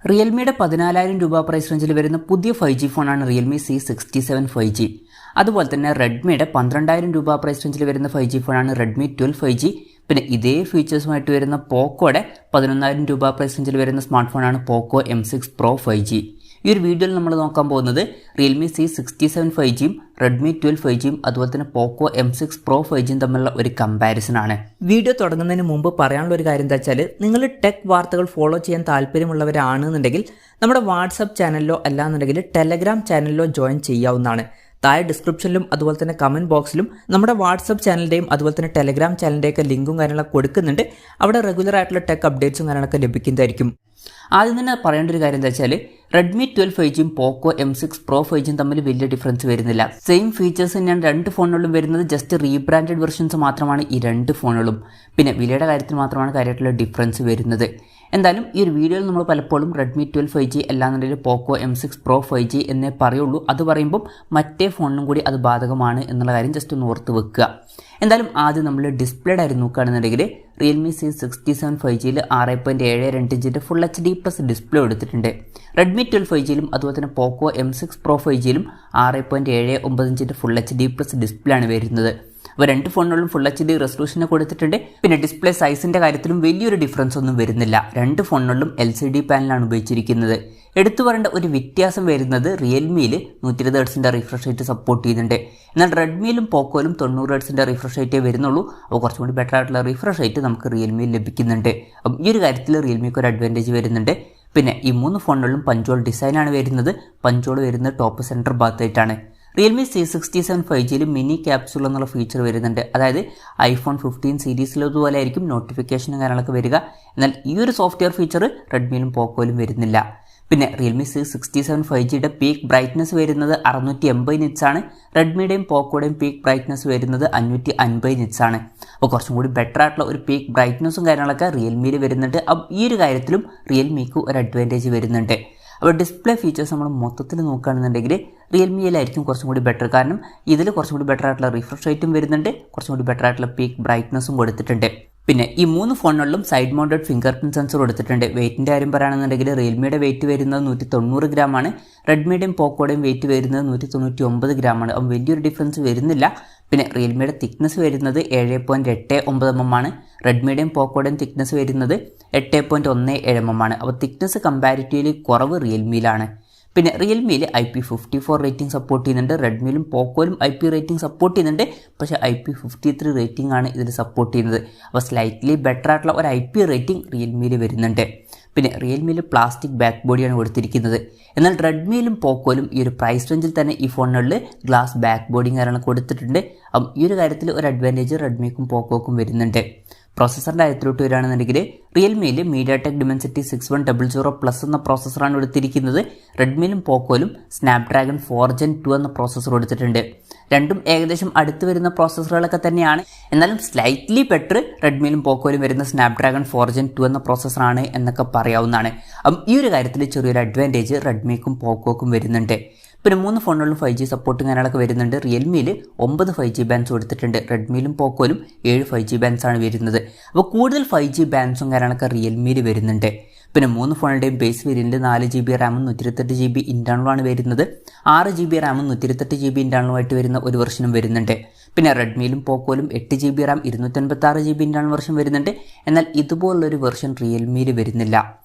റിയൽമിയുടെ 14,000 രൂപ പ്രൈസ് റേഞ്ചിൽ വരുന്ന പുതിയ 5G ഫോണാണ് റിയൽമി C67 5G. അതുപോലെ തന്നെ റെഡ്മിയുടെ 12,000 രൂപ പ്രൈസ് റേഞ്ചിൽ വരുന്ന 5G ഫോണാണ് റെഡ്മി 12 5G. പിന്നെ ഇതേ ഫീച്ചേഴ്സുമായിട്ട് വരുന്ന പോക്കോയുടെ 11,000 രൂപ പ്രൈസ് റേഞ്ചിൽ വരുന്ന സ്മാർട്ട് ഫോണാണ് പോക്കോ M6 Pro 5G. ഈ ഒരു വീഡിയോയിൽ നമ്മൾ നോക്കാൻ പോകുന്നത് റിയൽമി C67 5Gയും റെഡ്മി 12 5Gയും അതുപോലെ തന്നെ പോക്കോ M6 Pro 5Gയും തമ്മിലുള്ള ഒരു കമ്പാരിസൺ ആണ്. വീഡിയോ തുടങ്ങുന്നതിന് മുമ്പ് പറയാനുള്ള ഒരു കാര്യം എന്താ വെച്ചാൽ, നിങ്ങൾ ടെക് വാർത്തകൾ ഫോളോ ചെയ്യാൻ താല്പര്യമുള്ളവരാണെന്നുണ്ടെങ്കിൽ നമ്മുടെ വാട്സപ്പ് ചാനലിലോ അല്ലാന്നുണ്ടെങ്കിൽ ടെലഗ്രാം ചാനലിലോ ജോയിൻ ചെയ്യാവുന്നതാണ്. താഴെ ഡിസ്ക്രിപ്ഷനിലും അതുപോലെ തന്നെ കമൻറ്റ് ബോക്സിലും നമ്മുടെ വാട്സപ്പ് ചാനലിൻ്റെയും അതുപോലെ തന്നെ ടെലഗ്രാം ചാനലിൻ്റെയൊക്കെ ലിങ്കും കാര്യങ്ങളൊക്കെ കൊടുക്കുന്നുണ്ട്. അവിടെ റെഗുലർ ആയിട്ടുള്ള ടെക് അപ്ഡേറ്റ്സും കാര്യങ്ങളൊക്കെ ലഭിക്കുന്നതായിരിക്കും. ആദ്യം തന്നെ പറയേണ്ട ഒരു കാര്യം എന്താ വെച്ചാൽ, റെഡ്മി 12 5Gയും പോക്കോ M6 Pro 5Gയും തമ്മിൽ വലിയ ഡിഫറൻസ് വരുന്നില്ല. സെയിം ഫീച്ചേഴ്സ് തന്നെയാണ് രണ്ട് ഫോണുകളിലും വരുന്നത്. ജസ്റ്റ് റീബ്രാൻഡഡ് വെർഷൻസ് മാത്രമാണ് ഈ രണ്ട് ഫോണുകളും. പിന്നെ വിലയുടെ കാര്യത്തിൽ മാത്രമാണ് കാര്യമായിട്ടുള്ള ഡിഫറൻസ് വരുന്നത്. എന്തായാലും ഈ ഒരു വീഡിയോയിൽ നമ്മൾ പലപ്പോഴും റെഡ്മി 12 5G അല്ലാന്നുണ്ടെങ്കിൽ പോക്കോ M6 Pro 5G എന്നേ പറയുള്ളൂ. അത് പറയുമ്പം മറ്റേ ഫോണിനും കൂടി അത് ബാധകമാണ് എന്നുള്ള കാര്യം ജസ്റ്റ് ഒന്ന് ഓർത്ത് വെക്കുക. എന്തായാലും ആദ്യം നമ്മൾ ഡിസ്പ്ലേയുടെ കാര്യം നോക്കുകയാണെന്നുണ്ടെങ്കിൽ റിയൽമി C67 5Gയിൽ 6.72 ഇഞ്ചിൻ്റെ ഫുൾ HD+ ഡിസ്പ്ലേ എടുത്തിട്ടുണ്ട്. റെഡ്മി 12 5Gയിലും അതുപോലെ തന്നെ പോക്കോ M6 Pro 5Gയിലും 6.79 ഇഞ്ചിൻ്റെ ഫുൾ HD+ ഡിസ്പ്ലേ ആണ് വരുന്നത്. അപ്പോൾ രണ്ട് ഫോണുകളിലും ഫുൾ HD റെസൊല്യൂഷനെ കൊടുത്തിട്ടുണ്ട്. പിന്നെ ഡിസ്പ്ലേ സൈസിൻ്റെ കാര്യത്തിലും വലിയൊരു ഡിഫറൻസ് ഒന്നും വരുന്നില്ല. രണ്ട് ഫോണുകളിലും LCD പാനലാണ് ഉപയോഗിച്ചിരിക്കുന്നത്. എടുത്തു പറയേണ്ട ഒരു വ്യത്യാസം വരുന്നത് റിയൽമിയിൽ 120 ഹെർട്സിൻ്റെ റിഫ്രഷ് റേറ്റ് സപ്പോർട്ട് ചെയ്യുന്നുണ്ട്. എന്നാൽ റെഡ്മിയിലും പോക്കോയിലും 90 ഹെർട്സിൻ്റെ റിഫ്രഷ് റേറ്റേ വരുന്നുള്ളൂ. അപ്പോൾ കുറച്ചും കൂടി ബെറ്റർ ആയിട്ടുള്ള റിഫ്രഷ് റേറ്റ് നമുക്ക് റിയൽമിയിൽ ലഭിക്കുന്നുണ്ട്. അപ്പം ഈ ഒരു കാര്യത്തിൽ റിയൽമിക്ക് ഒരു അഡ്വാൻറ്റേജ് വരുന്നുണ്ട്. പിന്നെ ഈ മൂന്ന് ഫോണുകളിലും പഞ്ചോൾ ഡിസൈനാണ് വരുന്നത്. പഞ്ചോൾ വരുന്നത് ടോപ്പ് സെൻറ്റർ ഭാഗത്തായിട്ടാണ്. റിയൽമി C67 5Gയിൽ മിനി ക്യാപ്സ്യൂൾ എന്നുള്ള ഫീച്ചർ വരുന്നുണ്ട്. അതായത് iPhone 15 സീരീസിലതുപോലെ ആയിരിക്കും നോട്ടിഫിക്കേഷനും കാര്യങ്ങളൊക്കെ വരിക. എന്നാൽ ഈ ഒരു സോഫ്റ്റ്വെയർ ഫീച്ചർ റെഡ്മിയിലും പോക്കോയിലും വരുന്നില്ല. പിന്നെ റിയൽമി C67 5Gയുടെ പീക്ക് ബ്രൈറ്റ്നസ് വരുന്നത് 680 നിറ്റ്സ് ആണ്. റെഡ്മിയുടെയും പോക്കോയുടെയും പീക്ക് ബ്രൈറ്റ്നസ് വരുന്നത് 550 നിറ്റ്സ് ആണ്. അപ്പോൾ കുറച്ചും കൂടി ബെറ്റർ ആയിട്ടുള്ള ഒരു പീക്ക് ബ്രൈറ്റ്നസും കാര്യങ്ങളൊക്കെ റിയൽമിയിൽ വരുന്നുണ്ട്. അപ്പോൾ ഈ ഒരു കാര്യത്തിലും റിയൽമിക്ക് ഒരു അഡ്വാൻറ്റേജ് വരുന്നുണ്ട്. അപ്പോൾ ഡിസ്പ്ലേ ഫീച്ചേഴ്സ് നമ്മൾ മൊത്തത്തിൽ നോക്കുകയാണെന്നുണ്ടെങ്കിൽ റിയൽമിയിലായിരിക്കും കുറച്ചും കൂടി ബെറ്റർ. കാരണം ഇതിൽ കുറച്ചും കൂടി ബെറ്റർ ആയിട്ടുള്ള റിഫ്രഷ് റേറ്റും വരുന്നുണ്ട്, കുറച്ചും കൂടി ബെറ്റർ ആയിട്ടുള്ള പീക്ക് ബ്രൈറ്റ്നസും കൊടുത്തിട്ടുണ്ട്. പിന്നെ ഈ മൂന്ന് ഫോണുകളിലും side mounted fingerprint sensor കൊടുത്തിട്ടുണ്ട്. വെയിറ്റിൻ്റെ കാര്യം പറയുകയാണെന്നുണ്ടെങ്കിൽ റിയൽമിയുടെ വെയിറ്റ് വരുന്നത് 190 ഗ്രാമാണ്. റെഡ്മിയുടെയും പോക്കോയുടെയും വെയിറ്റ് വരുന്നത് 199 ഗ്രാമാണ്. അപ്പം വലിയൊരു ഡിഫറൻസ് വരുന്നില്ല. പിന്നെ റിയൽമിയുടെ തിക്നെസ് വരുന്നത് 7.89 mm ആണ്. റെഡ്മിയുടെയും പോക്കോയുടെയും തിക്നെസ് വരുന്നത് 8.17 mm ആണ്. അപ്പോൾ തിക്നെസ് കമ്പാരിറ്റീവ്ലി കുറവ് റിയൽമിയിലാണ്. പിന്നെ റിയൽമിയിൽ IP54 റേറ്റിംഗ് സപ്പോർട്ട് ചെയ്യുന്നുണ്ട്. റെഡ്മിയിലും പോക്കോയിലും IP റേറ്റിംഗ് സപ്പോർട്ട് ചെയ്യുന്നുണ്ട്. പക്ഷേ IP53 റേറ്റിംഗ് ആണ് ഇതിൽ സപ്പോർട്ട് ചെയ്യുന്നത്. അപ്പോൾ സ്ലൈറ്റ്ലി ബെറ്റർ ആയിട്ടുള്ള ഒരു IP റേറ്റിംഗ് റിയൽമിയിൽ വരുന്നുണ്ട്. പിന്നെ റിയൽമിയിൽ പ്ലാസ്റ്റിക് ബാക്ക് ബോഡിയാണ് കൊടുത്തിരിക്കുന്നത്. എന്നാൽ റെഡ്മിയിലും പോക്കോയിലും ഈ ഒരു പ്രൈസ് റേഞ്ചിൽ തന്നെ ഈ ഫോണുകളിൽ ഗ്ലാസ് ബാക്ക് ബോഡിയും കാര്യങ്ങളും കൊടുത്തിട്ടുണ്ട്. അപ്പം ഈ ഒരു കാര്യത്തിൽ ഒരു അഡ്വാൻറ്റേജ് റെഡ്മിക്കും പോക്കോക്കും വരുന്നുണ്ട്. പ്രോസസ്സറിൻ്റെ കാര്യത്തിലോട്ട് വരികയാണെന്നുണ്ടെങ്കിൽ റിയൽമിയിൽ മീഡിയാടെക് ഡിമെൻസിറ്റി 6100+ എന്ന പ്രോസസ്സറാണ് എടുത്തിരിക്കുന്നത്. റെഡ്മിയിലും പോക്കോയിലും സ്നാപ്ഡ്രാഗൺ 4 Gen 2 എന്ന പ്രോസസ്സർ കൊടുത്തിട്ടുണ്ട്. രണ്ടും ഏകദേശം അടുത്ത് വരുന്ന പ്രോസസ്സറുകളൊക്കെ തന്നെയാണ്. എന്നാലും സ്ലൈറ്റ്ലി ബെറ്റർ റെഡ്മിയിലും പോക്കോയിലും വരുന്ന സ്നാപ്ഡ്രാഗൺ 4 Gen 2 എന്ന പ്രോസസ്സറാണ് എന്നൊക്കെ പറയാവുന്നതാണ്. അപ്പം ഈ ഒരു കാര്യത്തിൽ ചെറിയൊരു അഡ്വാൻറ്റേജ് റെഡ്മിക്കും പോക്കോക്കും വരുന്നുണ്ട്. പിന്നെ മൂന്ന് ഫോണുകളിലും 5G സപ്പോർട്ടും കാര്യങ്ങളൊക്കെ വരുന്നുണ്ട്. റിയൽമിയിൽ 9 5G ബാൻഡ്സ് കൊടുത്തിട്ടുണ്ട്. റെഡ്മിയിലും പോക്കോയിലും 7 5G ബാൻഡ്സ് ആണ് വരുന്നത്. അപ്പോൾ കൂടുതൽ 5G ബാൻഡ്സും കാര്യങ്ങളൊക്കെ റിയൽമിയിൽ വരുന്നുണ്ട്. പിന്നെ മൂന്ന് ഫോണിൻ്റെയും ബേസ് വേരിയൻറ്റ് 4GB റാമും 128GB ഇൻറ്റേർണലുമാണ് വരുന്നത്. 6GB റാമും 128GB ഇൻറ്റേർണലുമായിട്ട് വരുന്ന ഒരു വെർഷനും വരുന്നുണ്ട്. പിന്നെ റെഡ്മിയിലും പോക്കോയിലും 8GB Ram 256GB internal version വരുന്നുണ്ട്. എന്നാൽ ഇതുപോലുള്ളൊരു വെർഷൻ റിയൽമിയിൽ വരുന്നില്ല.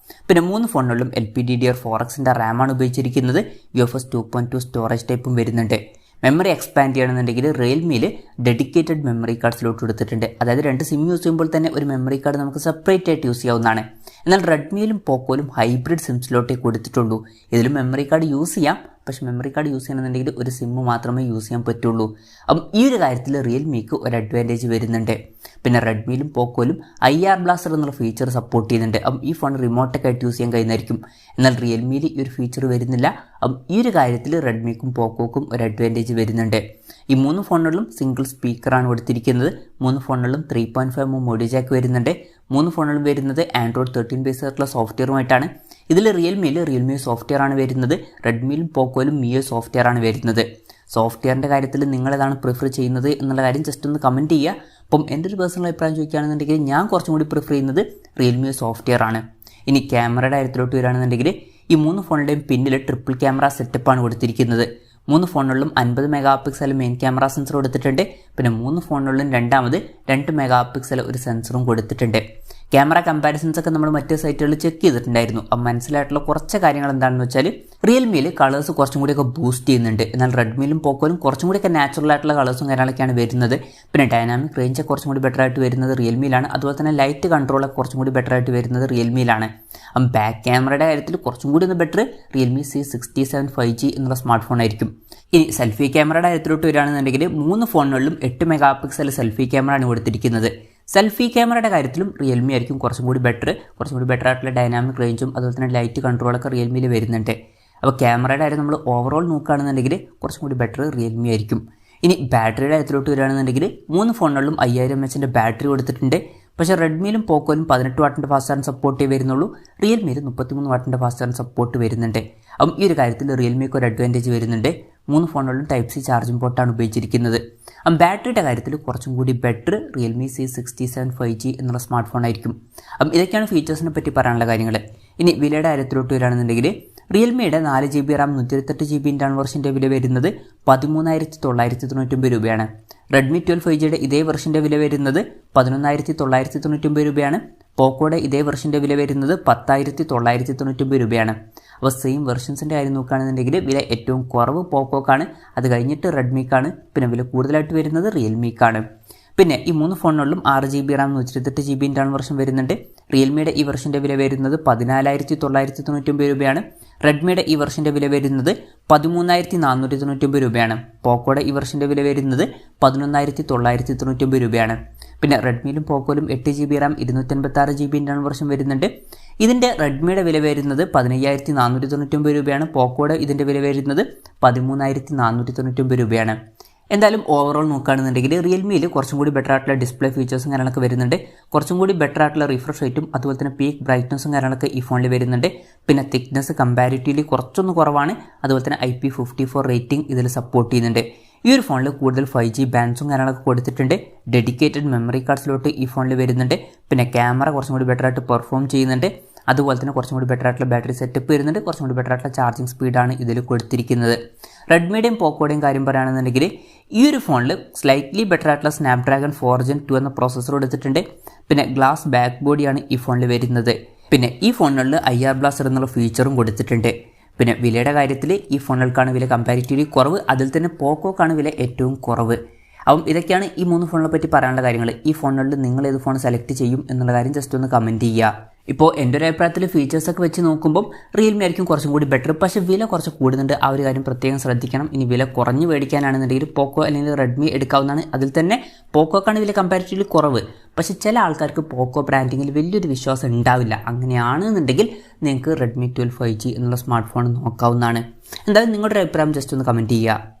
പിന്നെ മൂന്ന് ഫോണുകളിലും LPDDR4Xൻ്റെ റാമാണ് ഉപയോഗിച്ചിരിക്കുന്നത്. UFS 2.2 സ്റ്റോറേജ് ടൈപ്പും വരുന്നുണ്ട്. മെമ്മറി എക്സ്പാൻഡ് ചെയ്യണമെന്നുണ്ടെങ്കിൽ റിയൽമിയിൽ ഡെഡിക്കേറ്റഡ് മെമ്മറി കാർഡ് സ്ലോട്ട് കൊടുത്തിട്ടുണ്ട്. അതായത് രണ്ട് സിം യൂസ് ചെയ്യുമ്പോൾ തന്നെ ഒരു മെമ്മറി കാർഡ് നമുക്ക് സെപ്പറേറ്റ് ആയിട്ട് യൂസ് ചെയ്യാവുന്നതാണ്. എന്നാൽ റെഡ്മിയിലും പോക്കോയിലും ഹൈബ്രിഡ് സിം സ്ലോട്ടേ കൊടുത്തിട്ടുള്ളൂ. ഇതിലും മെമ്മറി കാർഡ് യൂസ് ചെയ്യാം. പക്ഷേ മെമ്മറി കാർഡ് യൂസ് ചെയ്യണമെന്നുണ്ടെങ്കിൽ ഒരു സിം മാത്രമേ യൂസ് ചെയ്യാൻ പറ്റുള്ളൂ. അപ്പം ഈ ഒരു കാര്യത്തിൽ റിയൽമിക്ക് ഒരു അഡ്വാൻറ്റേജ് വരുന്നുണ്ട്. പിന്നെ റെഡ്മിയിലും പോക്കോയിലും IR ബ്ലാസ്റ്റർ എന്നുള്ള ഫീച്ചർ സപ്പോർട്ട് ചെയ്യുന്നുണ്ട്. അപ്പം ഈ ഫോൺ റിമോട്ടൊക്കെ ആയിട്ട് യൂസ് ചെയ്യാൻ കഴിയുന്നതായിരിക്കും. എന്നാൽ റിയൽമിയിൽ ഈ ഒരു ഫീച്ചർ വരുന്നില്ല. അപ്പം ഈ ഒരു കാര്യത്തിൽ റെഡ്മിക്കും പോക്കോക്കും ഒരു അഡ്വാൻറ്റേജ് വരുന്നുണ്ട്. ഈ മൂന്ന് ഫോണുകളിലും സിംഗിൾ സ്പീക്കറാണ് കൊടുത്തിരിക്കുന്നത്. മൂന്ന് ഫോണുകളിലും 3.5mm ഓഡിയോ ജാക്ക് വരുന്നുണ്ട്. മൂന്ന് ഫോണുകളിലും വരുന്നത് Android 13 ബേസ് ആയിട്ടുള്ള സോഫ്റ്റ്വെയറുമായിട്ടാണ്. ഇതിൽ റിയൽമി സോഫ്റ്റ്വെയർ ആണ് വരുന്നത്. റെഡ്മിയിലും പോക്കോയിലും MIUI സോഫ്റ്റ്വെയർ ആണ് വരുന്നത്. സോഫ്റ്റ്വെയറിൻ്റെ കാര്യത്തിൽ നിങ്ങളേതാണ് പ്രിഫർ ചെയ്യുന്നത് എന്നുള്ള കാര്യം ജസ്റ്റ് ഒന്ന് കമൻറ്റ് ചെയ്യുക. അപ്പം എൻ്റെ ഒരു പേഴ്സണൽ അഭിപ്രായം ചോദിക്കുകയാണെന്നുണ്ടെങ്കിൽ ഞാൻ കുറച്ചും കൂടി പ്രിഫർ ചെയ്യുന്നത് റിയൽമി സോഫ്റ്റ്വെയർ ആണ്. ഇനി ക്യാമറയുടെ കാര്യത്തിലോട്ട് വരികയാണെന്നുണ്ടെങ്കിൽ ഈ 3 ഫോണിൻ്റെയും പിന്നിൽ ട്രിപ്പിൾ ക്യാമറ സെറ്റപ്പാണ് കൊടുത്തിരിക്കുന്നത്. 3 ഫോണുകളിലും 50 mega pixel main camera sensor കൊടുത്തിട്ടുണ്ട്. പിന്നെ 3 ഫോണുകളിലും രണ്ടാമത് 2 മെഗാ പിക്സൽ ഒരു സെൻസറും കൊടുത്തിട്ടുണ്ട്. ക്യാമറ കമ്പാരിസൺസ് ഒക്കെ നമ്മൾ മറ്റ് സൈറ്റുകളിൽ ചെക്ക് ചെയ്തിട്ടുണ്ടായിരുന്നു. അപ്പം മനസ്സിലായിട്ടുള്ള കുറച്ച് കാര്യങ്ങൾ എന്താണെന്ന് വെച്ചാൽ റിയൽമിയിൽ കളേഴ്സ് കുറച്ചും കൂടിയൊക്കെ ബൂസ്റ്റ് ചെയ്യുന്നുണ്ട്. എന്നാൽ റെഡ്മിയിലും പോക്കോയിലും കുറച്ചും കൂടിയൊക്കെ നാച്ചുറൽ ആയിട്ടുള്ള കളേഴ്സും കാര്യങ്ങളൊക്കെയാണ് വരുന്നത്. പിന്നെ ഡൈനാമിക് റേഞ്ച് കുറച്ചും കൂടി ബെറ്റർ ആയിട്ട് വരുന്നത് റിയൽമിയിലാണ്. അതുപോലെ തന്നെ ലൈറ്റ് കൺട്രോളൊക്കെ കുറച്ചും കൂടി ബെറ്റർ ആയിട്ട് വരുന്നത് റിയൽമിയിലാണ്. അപ്പം ബാക്ക് ക്യാമറയുടെ കാര്യത്തിൽ കുറച്ചും കൂടി ഒന്ന് ബെറ്റർ റിയൽമി C67 5G എന്നുള്ള സ്മാർട്ട് ഫോൺ ആയിരിക്കും. ഇനി സെൽഫി ക്യാമറയുടെ കാര്യത്തിലോട്ട് വരികയാണെന്നുണ്ടെങ്കിൽ 3 ഫോണുകളിലും 8 മെഗാ പിക്സൽ സെൽഫി ക്യാമറയാണ് കൊടുത്തിരിക്കുന്നത്. സെൽഫി ക്യാമറയുടെ കാര്യത്തിലും റിയൽമി ആയിരിക്കും കുറച്ചും കൂടി ബെറ്റർ ആയിട്ടുള്ള ഡൈനാമിക് റേഞ്ചും അതുപോലെ തന്നെ ലൈറ്റ് കൺട്രോളൊക്കെ റിയൽമിയിൽ വരുന്നുണ്ട്. അപ്പോൾ ക്യാമറയുടെ കാര്യം നമ്മൾ ഓവറോൾ നോക്കുകയാണെന്നുണ്ടെങ്കിൽ കുറച്ചും കൂടി ബെറ്റർ റിയൽമി ആയിരിക്കും. ഇനി ബാറ്ററിയുടെ കാര്യത്തിലോട്ട് വരികയാണെന്നുണ്ടെങ്കിൽ 3 ഫോണുകളിലും 5000 mAh ബാറ്ററി കൊടുത്തിട്ടുണ്ട്. പക്ഷേ റെഡ്മിയിലും പോക്കോയിലും 18 വാട്ടിൻ്റെ ഫാസ്റ്റ് ചാർജ് സപ്പോർട്ടേ വരുന്നുള്ളൂ. റിയൽമിയിൽ 33 വാട്ടിൻ്റെ ഫാസ്റ്റ് ചാർജ് സപ്പോർട്ട് വരുന്നുണ്ട്. അപ്പം ഈ ഒരു കാര്യത്തിൽ റിയൽമിക്ക് ഒരു അഡ്വാൻറ്റേജ് വരുന്നുണ്ട്. 3 ഫോണുകളിലും Type-C ചാർജിംഗ് പോർട്ടാണ് ഉപയോഗിച്ചിരിക്കുന്നത്. അപ്പം ബാറ്ററിയുടെ കാര്യത്തിൽ കുറച്ചും കൂടി ബെറ്റർ റിയൽമി C67 5G എന്നുള്ള സ്മാർട്ട് ഫോൺ ആയിരിക്കും. അപ്പം ഇതൊക്കെയാണ് ഫീച്ചേഴ്സിനെ പറ്റി പറയാനുള്ള കാര്യങ്ങൾ. ഇനി വിലയുടെ കാര്യത്തിലോട്ട് വരികയാണെന്നുണ്ടെങ്കിൽ റിയൽമിയുടെ 4GB RAM 128GB ഇൻ്റേണൽ വെർഷൻ്റെ വില വരുന്നത് 13,999 രൂപയാണ്. റെഡ്മി 12 5Gയുടെ ഇതേ വെർഷൻ്റെ വില വരുന്നത് 11,999 രൂപയാണ്. പോക്കോയുടെ ഇതേ വെർഷൻ്റെ വില വരുന്നത് 10,999 രൂപയാണ്. അപ്പോൾ സെയിം വെർഷൻസിൻ്റെ കാര്യം നോക്കുകയാണെന്നുണ്ടെങ്കിൽ വില ഏറ്റവും കുറവ് പോക്കോക്കാണ്, അത് കഴിഞ്ഞിട്ട് റെഡ്മിക്കാണ്, പിന്നെ വില കൂടുതലായിട്ട് വരുന്നത് റിയൽമിക്കാണ്. പിന്നെ ഈ 3 ഫോണുകളിലും 6GB RAM 128GB internal version വരുന്നുണ്ട്. റിയൽമിയുടെ ഈ വെർഷൻ്റെ വില വരുന്നത് 14,999 രൂപയാണ്. റെഡ്മിയുടെ ഈ വെർഷൻ്റെ വില വരുന്നത് 13,499 രൂപയാണ്. പോക്കോയുടെ ഈ വെർഷൻ്റെ വില വരുന്നത് 11,999 രൂപയാണ്. പിന്നെ റെഡ്മിയിലും പോക്കോയിലും 8GB RAM 256GB internal version വരുന്നുണ്ട്. ഇതിൻ്റെ റെഡ്മിയുടെ വില വരുന്നത് 15,499 രൂപയാണ്. പോക്കോയുടെ ഇതിൻ്റെ വില വരുന്നത് 13,499 രൂപയാണ്. എന്തായാലും ഓവറോൾ നോക്കുകയാണെന്നുണ്ടെങ്കിൽ റിയൽമിയിൽ കുറച്ചും കൂടി ബെറ്റർ ആയിട്ടുള്ള ഡിസ്പ്ലേ ഫീച്ചേഴ്സും കാര്യങ്ങളൊക്കെ വരുന്നുണ്ട്. കുറച്ചും കൂടി ബെറ്റർ ആയിട്ടുള്ള റിഫ്രഷ് റേറ്റും അതുപോലെ തന്നെ പീക്ക് ബ്രൈറ്റ്നസ്സും കാര്യങ്ങളൊക്കെ ഈ ഫോണിൽ വരുന്നുണ്ട്. പിന്നെ തിക്നെസ് കമ്പാരിറ്റീവ്ലി കുറച്ചൊന്ന് കുറവാണ്. അതുപോലെ തന്നെ IP54 റേറ്റിംഗ് ഇതിൽ സപ്പോർട്ട് ചെയ്യുന്നുണ്ട്. ഈ ഒരു ഫോണിൽ കൂടുതൽ 5G ബാൻഡ്സും കാര്യങ്ങളൊക്കെ കൊടുത്തിട്ടുണ്ട്. ഡെഡിക്കേറ്റഡ് മെമ്മറി കാർഡ്സിലോട്ട് ഈ ഫോണിൽ വരുന്നുണ്ട്. പിന്നെ ക്യാമറ കുറച്ചും കൂടി ബെറ്റർ ആയിട്ട് പെർഫോം ചെയ്യുന്നുണ്ട്. അതുപോലെ തന്നെ കുറച്ചും കൂടി ബെറ്റർ ആയിട്ടുള്ള ബാറ്ററി സെറ്റപ്പ് വരുന്നുണ്ട്. കുറച്ചും കൂടി ബെറ്റർ ആയിട്ടുള്ള ചാർജിങ് സ്പീഡാണ് ഇതിൽ കൊടുത്തിരിക്കുന്നത്. റെഡ്മിയുടെയും പോക്കോയുടെയും കാര്യം പറയുകയാണെന്നുണ്ടെങ്കിൽ ഈ ഒരു ഫോണിൽ സ്ലൈറ്റ്ലി ബെറ്റർ ആയിട്ടുള്ള സ്നാപ്ഡ്രാഗൺ 4 Gen 2 എന്ന പ്രോസസ്സർ കൊടുത്തിട്ടുണ്ട്. പിന്നെ ഗ്ലാസ് ബാക്ക് ബോഡിയാണ് ഈ ഫോണിൽ വരുന്നത്. പിന്നെ ഈ ഫോണുകളിൽ IR ബ്ലാസ്റ്റർ എന്നുള്ള ഫീച്ചറും കൊടുത്തിട്ടുണ്ട്. പിന്നെ വിലയുടെ കാര്യത്തിൽ ഈ ഫോണുകൾക്കാണ് വില കമ്പാരിറ്റീവ്ലി കുറവ്, അതിൽ തന്നെ പോക്കോക്കാണ് വില ഏറ്റവും കുറവ്. അപ്പം ഇതൊക്കെയാണ് ഈ 3 ഫോണിനെ പറ്റി പറയാനുള്ള കാര്യങ്ങൾ. ഈ ഫോണുകളിൽ നിങ്ങൾ ഏത് ഫോൺ സെലക്ട് ചെയ്യും എന്നുള്ള കാര്യം ജസ്റ്റ് ഒന്ന് കമൻറ്റ് ചെയ്യുക. ഇപ്പോൾ എൻ്റെ ഒരു അഭിപ്രായത്തിൽ ഫീച്ചേഴ്സൊക്കെ വെച്ച് നോക്കുമ്പോൾ റിയൽമി ആയിരിക്കും കുറച്ചും കൂടി ബെറ്റർ. പക്ഷേ വില കുറച്ച് കൂടുന്നുണ്ട്, ആ ഒരു കാര്യം പ്രത്യേകം ശ്രദ്ധിക്കണം. ഇനി വില കുറഞ്ഞ് മേടിക്കാനാണെന്നുണ്ടെങ്കിൽ പോക്കോ അല്ലെങ്കിൽ റെഡ്മി എടുക്കാവുന്നതാണ്. അതിൽ തന്നെ പോക്കോക്കാണ് വില കമ്പാരിറ്റീവ്ലി കുറവ്. പക്ഷേ ചില ആൾക്കാർക്ക് പോക്കോ ബ്രാൻഡിങ്ങിൽ വലിയൊരു വിശ്വാസം ഉണ്ടാവില്ല. അങ്ങനെയാണെന്നുണ്ടെങ്കിൽ നിങ്ങൾക്ക് റെഡ്മി 12 5G എന്നുള്ള സ്മാർട്ട് ഫോൺ നോക്കാവുന്നതാണ്. എന്തായാലും നിങ്ങളുടെ അഭിപ്രായം ജസ്റ്റ് ഒന്ന് കമൻറ്റ് ചെയ്യുക.